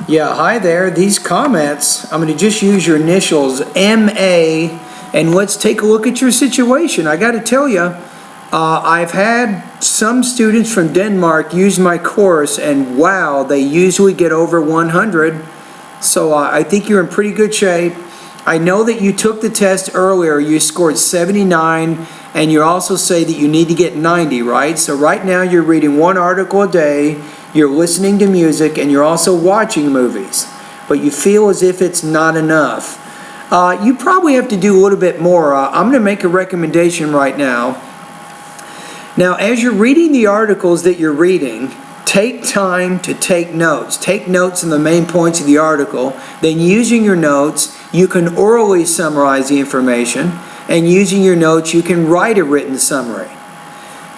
Yeah, hi there. These comments, I'm going to just use your initials, MA, and let's take a look at your situation. I got to tell you, I've had some students from Denmark use my course, and wow, they usually get over 100. So I think you're in pretty good shape. I know that you took the test earlier. You scored 79, and you also say that you need to get 90, right? So right now you're reading one article a day, you're listening to music, and you're also watching movies. But you feel as if it's not enough. You probably have to do a little bit more. I'm going to make a recommendation right now. Now, as you're reading the articles that you're reading, take time to take notes. Take notes on the main points of the article. Then using your notes, you can orally summarize the information. And using your notes, you can write a written summary.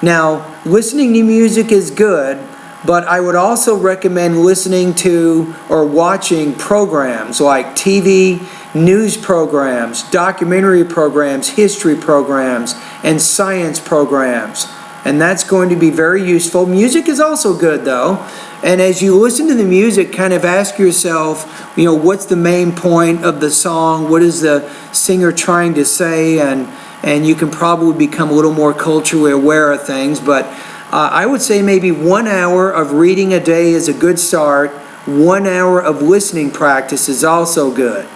Now, listening to music is good, but I would also recommend listening to or watching programs like TV, news programs, documentary programs, history programs, and science programs. And that's going to be very useful. Music is also good though. And as you listen to the music, kind of ask yourself, what's the main point of the song? What is the singer trying to say? And you can probably become a little more culturally aware of things. But I would say maybe 1 hour of reading a day is a good start. 1 hour of listening practice is also good.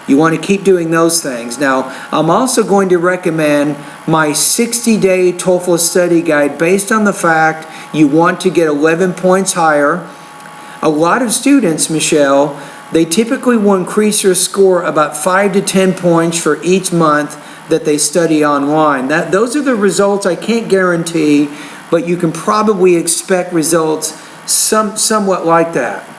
You want to keep doing those things. Now, I'm also going to recommend my 60-day TOEFL study guide based on the fact you want to get 11 points higher. A lot of students, Michelle, they typically will increase their score about 5 to 10 points for each month that they study online. Those are the results I can't guarantee, but you can probably expect results somewhat like that.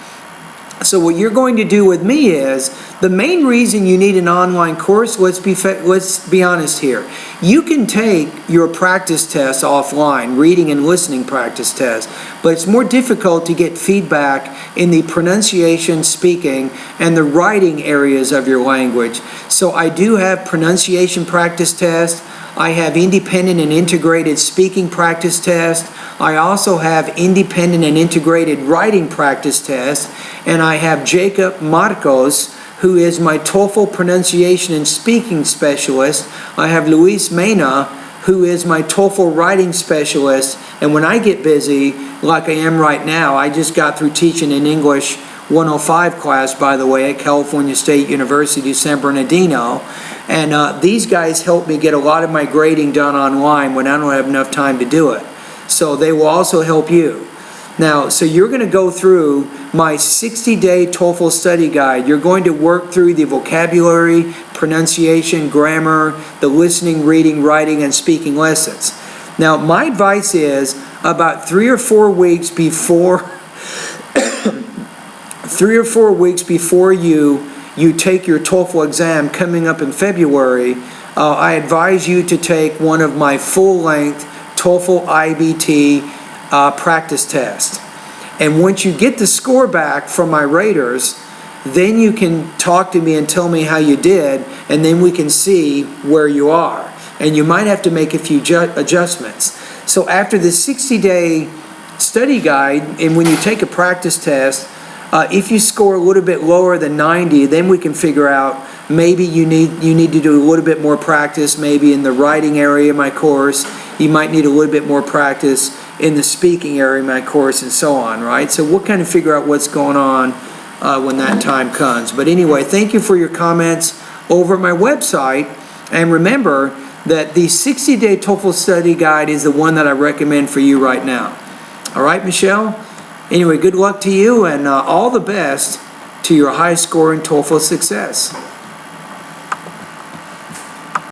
So what you're going to do with me is, the main reason you need an online course, let's be honest here. You can take your practice tests offline, reading and listening practice tests, but it's more difficult to get feedback in the pronunciation, speaking, and the writing areas of your language. So I do have pronunciation practice tests. I have independent and integrated speaking practice tests. I also have independent and integrated writing practice tests. And I have Jacob Marcos, who is my TOEFL pronunciation and speaking specialist. I have Luis Mena, who is my TOEFL writing specialist. And when I get busy, like I am right now, I just got through teaching an English 105 class, by the way, at California State University, San Bernardino. And these guys help me get a lot of my grading done online when I don't have enough time to do it. So they will also help you. Now, so you're going to go through my 60-day TOEFL study guide. You're going to work through the vocabulary, pronunciation, grammar, the listening, reading, writing, and speaking lessons. Now, my advice is about 3 or 4 weeks before 3 or 4 weeks before you take your TOEFL exam coming up in February, I advise you to take one of my full-length TOEFL IBT practice tests. And once you get the score back from my raters, then you can talk to me and tell me how you did, and then we can see where you are. And you might have to make a few adjustments. So after the 60-day study guide, and when you take a practice test, if you score a little bit lower than 90, then we can figure out maybe you need to do a little bit more practice, maybe in the writing area of my course. You might need a little bit more practice in the speaking area of my course, and so on, right? So we'll kind of figure out what's going on when that time comes. But anyway, thank you for your comments over at my website. And remember that the 60-day TOEFL study guide is the one that I recommend for you right now. All right, Michelle? Anyway, good luck to you, and all the best to your high-scoring TOEFL success.